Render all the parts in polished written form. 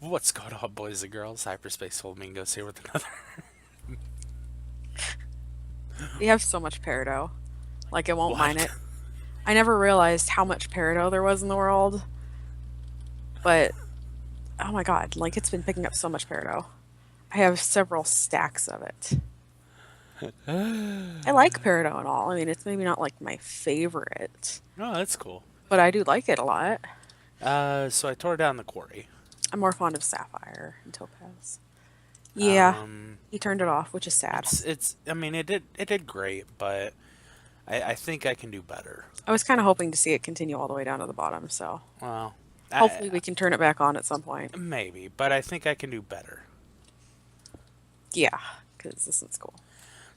What's going on, boys and girls? HyperSpace Flamingos here with another. We have so much Peridot. Like, I won't mine What? it. I never realized how much Peridot there was in the world, but oh my god, like, it's been picking up so much Peridot. I have several stacks of it. I like Peridot and all. I mean, it's maybe not like my favorite, Oh, that's cool. but I do like it a lot. So I tore down the quarry. I'm more fond of Sapphire and Topaz. Yeah, Um, he turned it off, which is sad. it's. I mean, it did great, but I think I can do better. I was kind of hoping to see it continue all the way down to the bottom, so Well, I, hopefully we can turn it back on at some point. maybe, but I think I can do better. Yeah, because this is cool.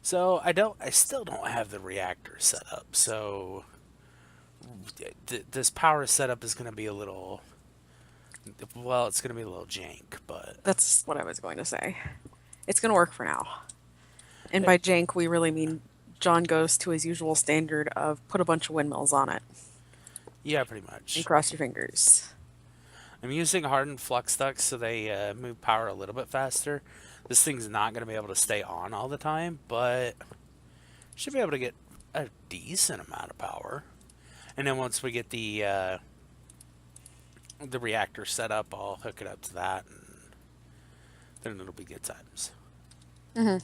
So I don't. I still don't have the reactor set up. So this power setup is going to be a little. Well, it's going to be a little jank, but That's what I was going to say. It's going to work for now. And by jank, we really mean John goes to his usual standard of put a bunch of windmills on it yeah, pretty and much. cross your fingers. I'm using hardened flux ducts so they move power a little bit faster. This thing's not going to be able to stay on all the time, but should be able to get a decent amount of power. And then once we get the reactor set up, I'll hook it up to that, and then it'll be good times. Hmm.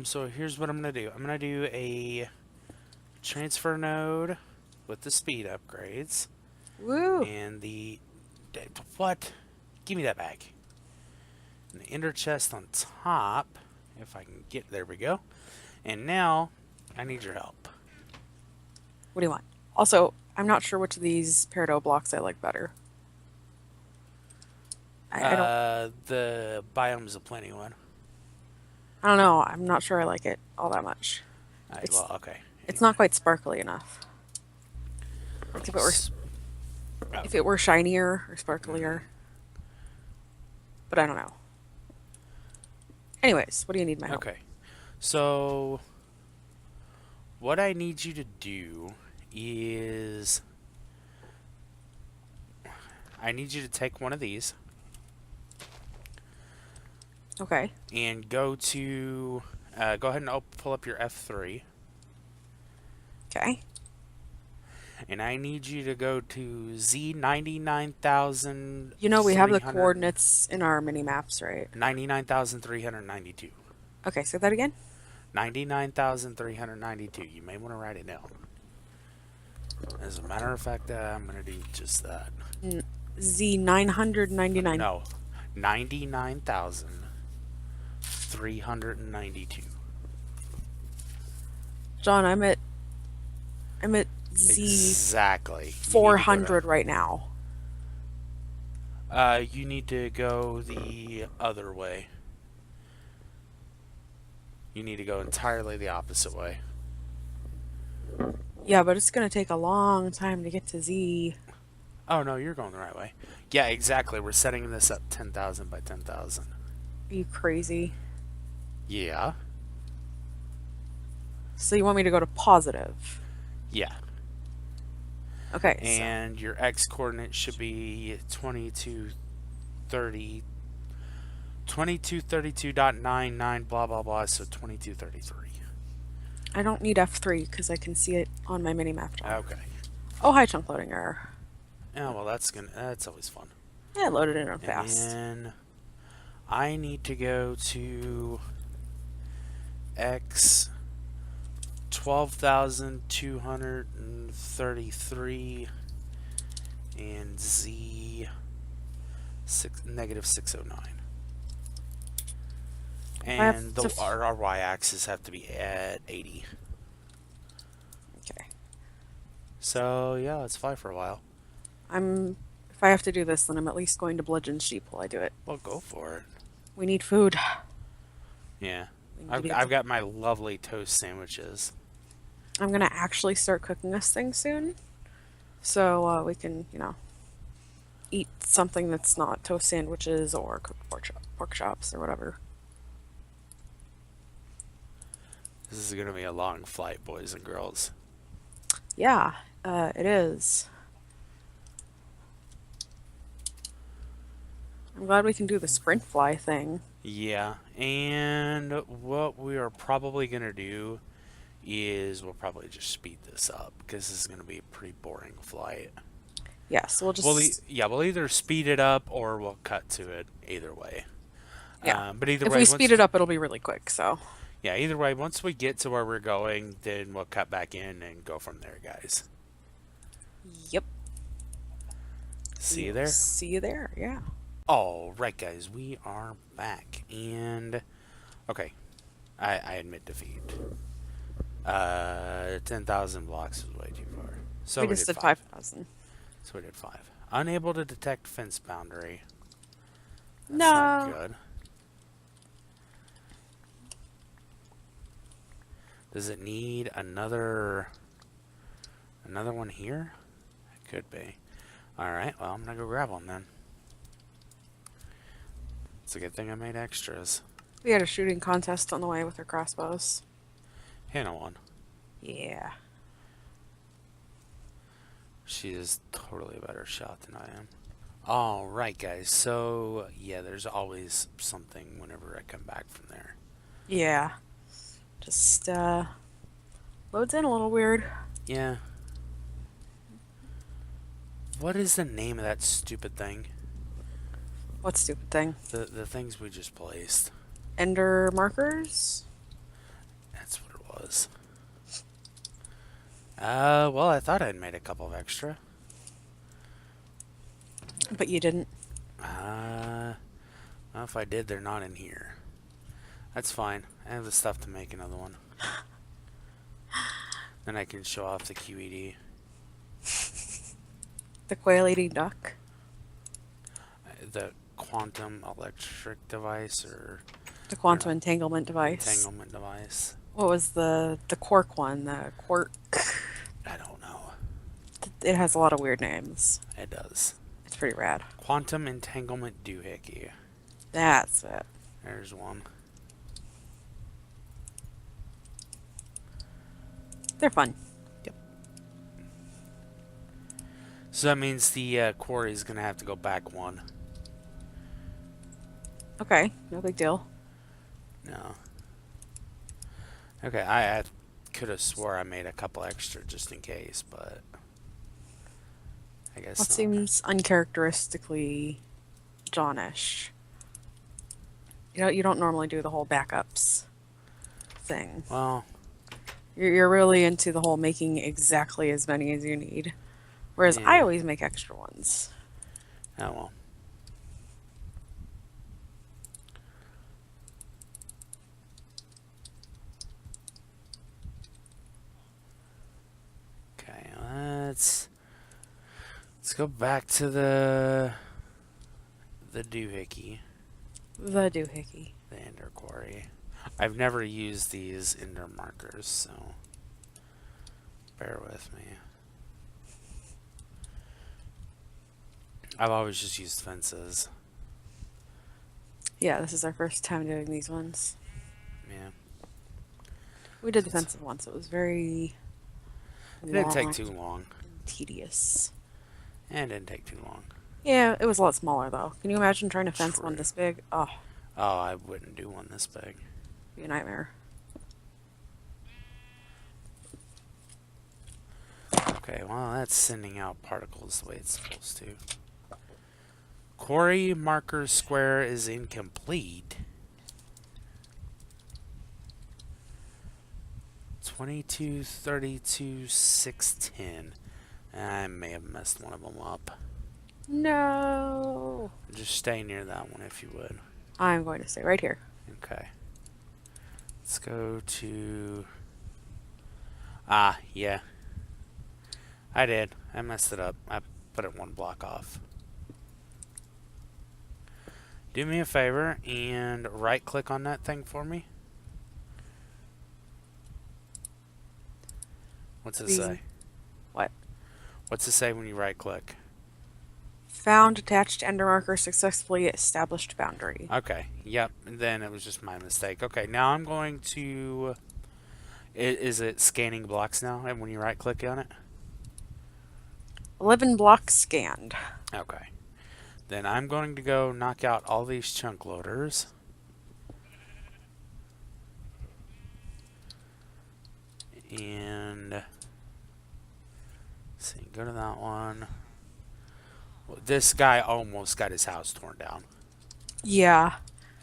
So here's what I'm going to do. I'm going to do a transfer node with the speed upgrades Woo! and what? Give me that back. And the ender chest on top, if I can get, there we go. And now, I need your help. What do you want? Also, I'm not sure which of these Peridot blocks I like better. I don't. The biomes of plenty one. I don't know. I'm not sure I like it all that much. It's Well, okay. it's Anyway. not quite sparkly enough. Like Oh, if it were shinier or sparklier, but I don't know. Anyways, what do you need my help? okay. So, what I need you to do is, I need you to take one of these Okay. and go ahead and pull up your F3. Okay. And I need you to go to Z99,300. You know we have the coordinates in our mini maps, right? 99,392. Okay, say that again. 99,392. You may want to write it down. As a matter of fact, I'm going to do just that. Z 999. No, 99,392. John, I'm at Z Exactly. You need to go 400 right now. you need to go the other way. You need to go entirely the opposite way. Yeah, but it's gonna take a long time to get to Z. Oh, no, you're going the right way. Yeah, exactly. We're setting this up 10,000 by 10,000. Are you crazy? Yeah. So you want me to go to positive? Yeah. Okay, so And your x coordinate should be 2230, 2232.99, blah, blah, blah, so 2233. I don't need F3 because I can see it on my mini map, John. Okay. Oh, hi, chunk loading error. Yeah, well, that's always fun. Yeah, I loaded it in And fast. then I need to go to X 12,233 and Z negative 609. I have And to. our y-axis have to be at 80. Okay. So yeah, let's fly for a while. If I have to do this, then I'm at least going to bludgeon sheep while I do it. Well, go for it. We need food. Yeah, We need to I've, be I've got my lovely toast sandwiches. I'm gonna actually start cooking this thing soon, so we can, eat something that's not toast sandwiches or cooked pork chops or whatever. This is gonna be a long flight, boys and girls. Yeah, it is. I'm glad we can do the sprint fly thing. Yeah, and what we are probably going to do is we'll probably just speed this up because this is going to be a pretty boring flight. Yes, we'll just We'll either speed it up or we'll cut to it. Either way, yeah. but either If way, we speed it up, it'll be really quick. So either way, once we get to where we're going, then we'll cut back in and go from there, guys. yep. See you We'll there. see you there. Yeah. All right, guys, we are back, and okay, I admit defeat. 10,000 blocks is way too far. So We we just did did 5. 5,000. So we did 5. Unable to detect fence boundary. That's not No. good. Does it need another one here? It could be. Alright, well, I'm gonna go grab one then. It's a good thing I made extras. We had a shooting contest on the way with our crossbows. Hannah won. Yeah. She is totally a better shot than I am. Alright, guys, so yeah, there's always something whenever I come back from there. Yeah. Just loads in a little weird. Yeah. What is the name of that stupid thing? What stupid thing? The things we just placed. Ender markers? That's what it was. Well, I thought I'd made a couple of extra. But you didn't. Well, if I did, they're not in here. That's fine. I have the stuff to make another one. Then I can show off the QED. The quail eating duck? The quantum electric device or The quantum entanglement device. entanglement device. What was the quark one? The quark. I don't know. It has a lot of weird names. It does. It's pretty rad. Quantum entanglement doohickey. That's it. There's one. They're fun. Yep. So that means the quarry is going to have to go back one. Okay, no big deal. No. Okay, I could have swore I made a couple extra just in case, but I guess That not. seems uncharacteristically Johnish. You don't normally do the whole backups thing. Well, You're really into the whole making exactly as many as you need. Whereas yeah. I always make extra ones. Oh well. Okay, let's go back to the doohickey, The doohickey. the ender quarry. I've never used these ender markers, so bear with me. I've always just used fences. Yeah, this is our first time doing these ones. Yeah. We did the fences once. It was very It didn't take long too long. and tedious. And it didn't take too long. Yeah, it was a lot smaller though. Can you imagine trying to fence one True. this big? Oh, Oh, I wouldn't do one this big. it'd be a nightmare. Okay, well, that's sending out particles the way it's supposed to. Quarry marker square is incomplete. 22, 32, 610. I may have messed one of them up. No. Just stay near that one if you would. I'm going to stay right here. Okay. Let's go to... Ah, yeah. I did. I messed it up. I put it one block off. Do me a favor and right click on that thing for me. What's it say? What? What's it say when you right click? Found attached ender marker, successfully established boundary. Okay. Yep. Then it was just my mistake. Okay. Now I'm going to... Is it scanning blocks now? And when you right click on it? 11 blocks scanned. Okay. Then I'm going to go knock out all these chunk loaders. And let's see, go to that one. Well, this guy almost got his house torn down. Yeah.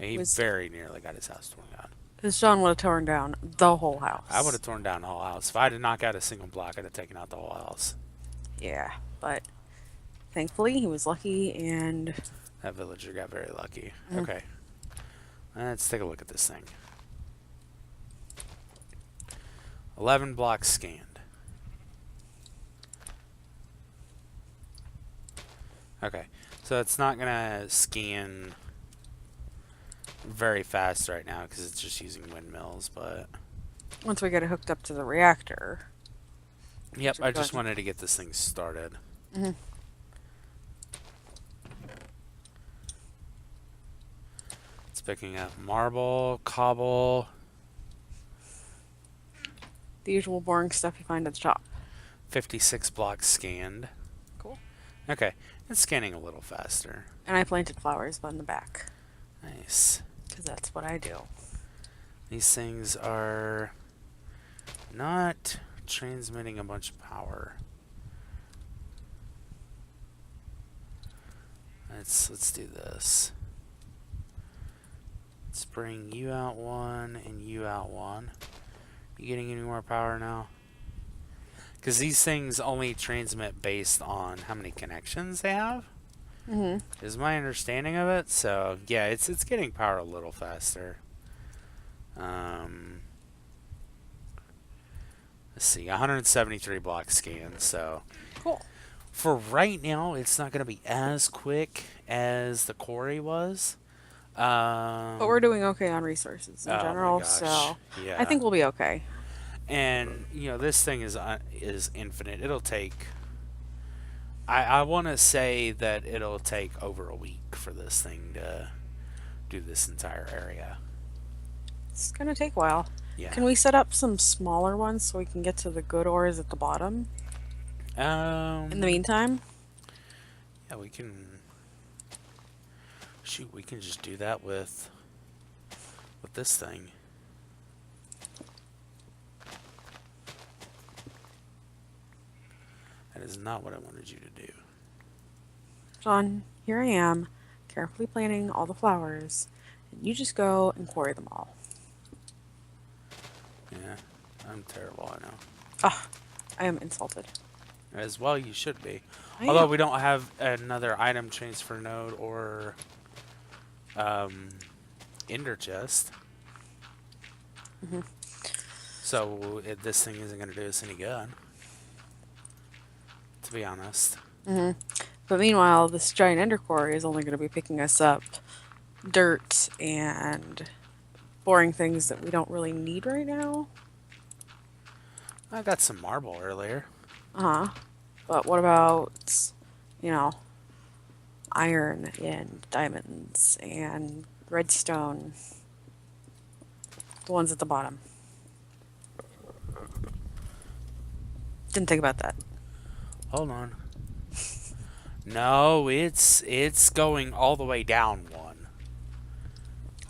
He Was very nearly got his house torn down. Because John would have torn down the whole I would house. have torn down the whole house. If I did knock out a single block, I'd have taken out the whole house. Yeah, but thankfully he was lucky and That villager got very lucky. Okay. Let's take a look at this thing. 11 blocks scanned. Okay. So it's not going to scan very fast right now because it's just using windmills, but... once we get it hooked up to the reactor. Yep, I just wanted to get this thing started. It's picking up marble, cobble. The usual boring stuff you find at the shop. 56 blocks scanned. Cool. Okay, it's scanning a little faster. And I planted flowers on the back. Nice. Because that's what I do. These things are not transmitting a bunch of power. Let's do this. Let's bring you out one and you out one. You getting any more power now? Because these things only transmit based on how many connections they have. Is my understanding of it. So yeah, it's getting power a little faster. Let's see, 173 blocks scanned. So Cool. for right now, it's not going to be as quick as the quarry was. But we're doing okay on resources in Oh my general, gosh, so yeah. I think we'll be okay. And you know, this thing is infinite. It'll take. I want to say that it'll take over a week for this thing to do this entire area. It's gonna take a while. Yeah. Can we set up some smaller ones so we can get to the good ores at the bottom? In the meantime? Yeah, we can. Shoot, we can just do that with this thing. That is not what I wanted you to do. John, here I am, carefully planting all the flowers, and you just go and quarry them all. Yeah, I'm terrible, I know. Ah, I am insulted. As well, you should be. I Although am. we don't have another item transfer node or ender chest. So this thing isn't going to do us any good. To be honest. But meanwhile, this giant ender quarry is only going to be picking us up dirt and boring things that we don't really need right now. I got some marble earlier. But what about, iron and diamonds and redstone? The ones at the bottom. Didn't think about that. Hold on. No, it's going all the way down one.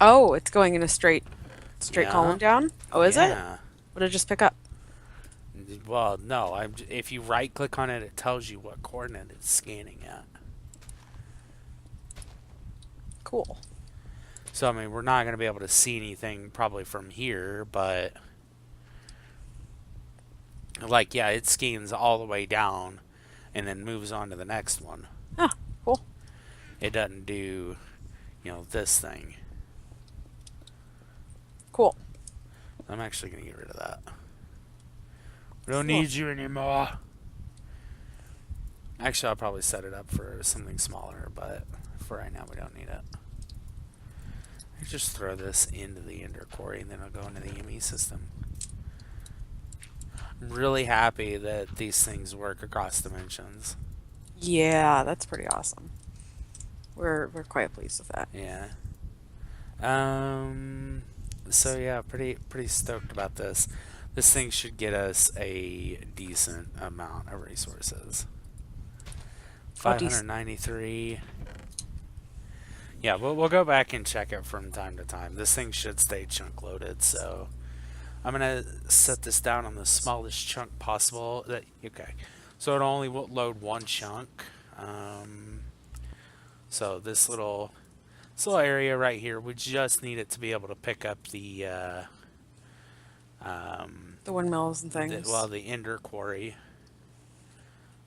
Oh, it's going in a straight Yeah. column down? Oh, is it? Yeah. What did it just pick up? Well, no. If you right click on it, it tells you what coordinate it's scanning at. Cool. So I mean, we're not going to be able to see anything probably from here, but like, yeah, it scans all the way down and then moves on to the next one. Ah, cool. It doesn't do, this thing. Cool. I'm actually going to get rid of that. We don't need you anymore. Actually, I'll probably set it up for something smaller, but for right now, we don't need it. I just throw this into the ender quarry and then I'll go into the ME system. I'm really happy that these things work across dimensions. Yeah, that's pretty awesome. We're quite pleased with that. Yeah. So yeah, pretty stoked about this. This thing should get us a decent amount of resources. 593. Yeah, we'll go back and check it from time to time. This thing should stay chunk loaded, so I'm gonna set this down on the smallest chunk possible. Okay, so it only will load one chunk. Um, so this little area right here, we just need it to be able to pick up The windmills and well, things. the ender quarry.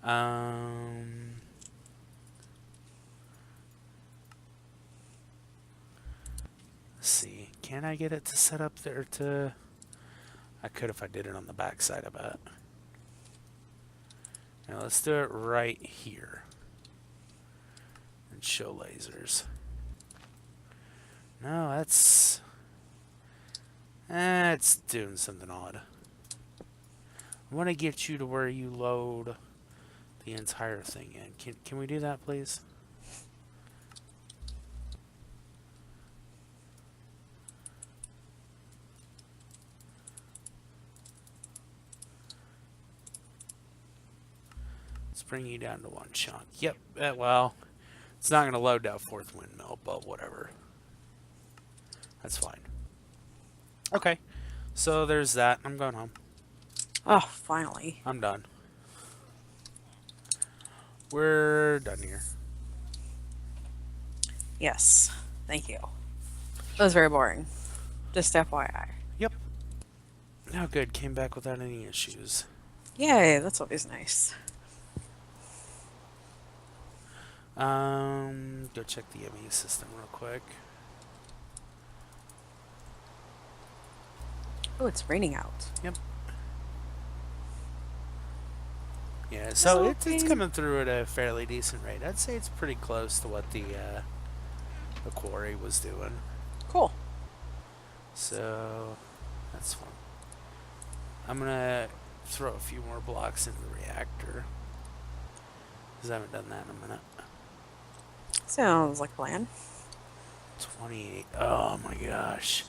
Um, let's see. Can I get it to set up there to? I could if I did it on the back side, I bet. Now let's do it right here. And show lasers. No, that's... it's doing something odd. I want to get you to where you load the entire thing in. Can we do that, please? Let's bring you down to one chunk. Yep, well, it's not going to load that fourth windmill, but whatever. That's fine. Okay, so there's that. I'm going home. Oh, finally. I'm done. We're done here. Yes. Thank you. That was very boring. Just FYI. Yep. Oh, good. Came back without any issues. Yay, that's always nice. Go check the ME system real quick. Oh, it's raining out. Yep. Yeah, so it's Okay. coming through at a fairly decent rate. I'd say it's pretty close to what the quarry was doing. Cool. So that's fun. I'm gonna throw a few more blocks into the reactor, because I haven't done that in a minute. Sounds like a plan. 28. Oh my gosh.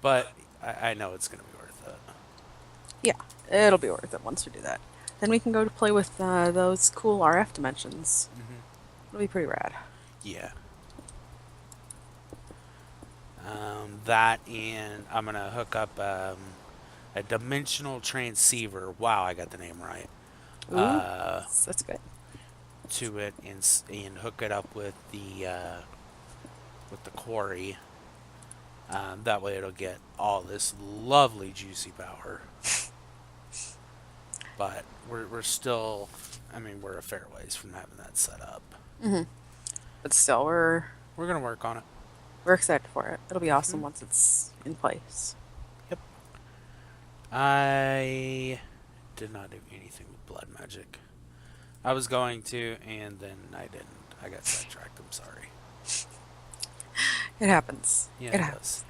But I know it's gonna be worth it. Yeah, it'll be worth it once we do that. Then we can go to play with those cool RF dimensions. It'll be pretty rad. Yeah. That, and I'm gonna hook up a dimensional transceiver. Wow, I got the name right. Ooh, that's good. To it and hook it up with the quarry. That way it'll get all this lovely juicy power. But we're still, I mean, we're a fair ways from having that set up. But still, we're We're gonna work on it. excited for it. It'll be awesome once it's in place. Yep. I did not do anything with blood magic. I was going to, and then I didn't. I got sidetracked. I'm sorry. It happens. Yeah, It it happens.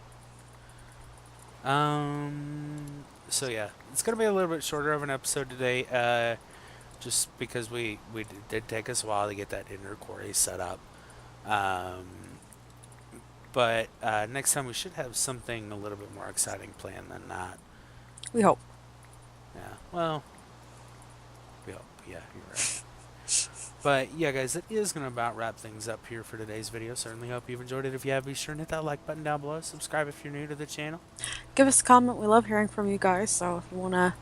does. So yeah, it's gonna be a little bit shorter of an episode today. Just because we did take us a while to get that inner quarry set up. But next time we should have something a little bit more exciting planned than that. We hope. Yeah. Well, we hope. Yeah, you're right. But yeah, guys, that is going to about wrap things up here for today's video. Certainly hope you've enjoyed it. If you have, be sure and hit that like button down below. Subscribe if you're new to the channel. Give us a comment. We love hearing from you guys. So if you want to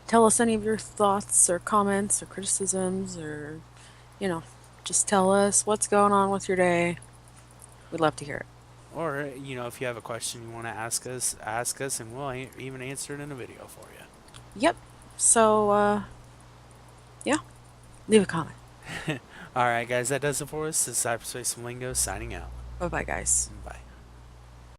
tell us any of your thoughts or comments or criticisms or, just tell us what's going on with your day. We'd love to hear it. Or, if you have a question you want to ask us, and we'll even answer it in a video for you. Yep. So, yeah. Leave a comment. All right, guys, that does it for us. This is HyperSpace Flamingos signing out. Bye-bye, guys. Bye.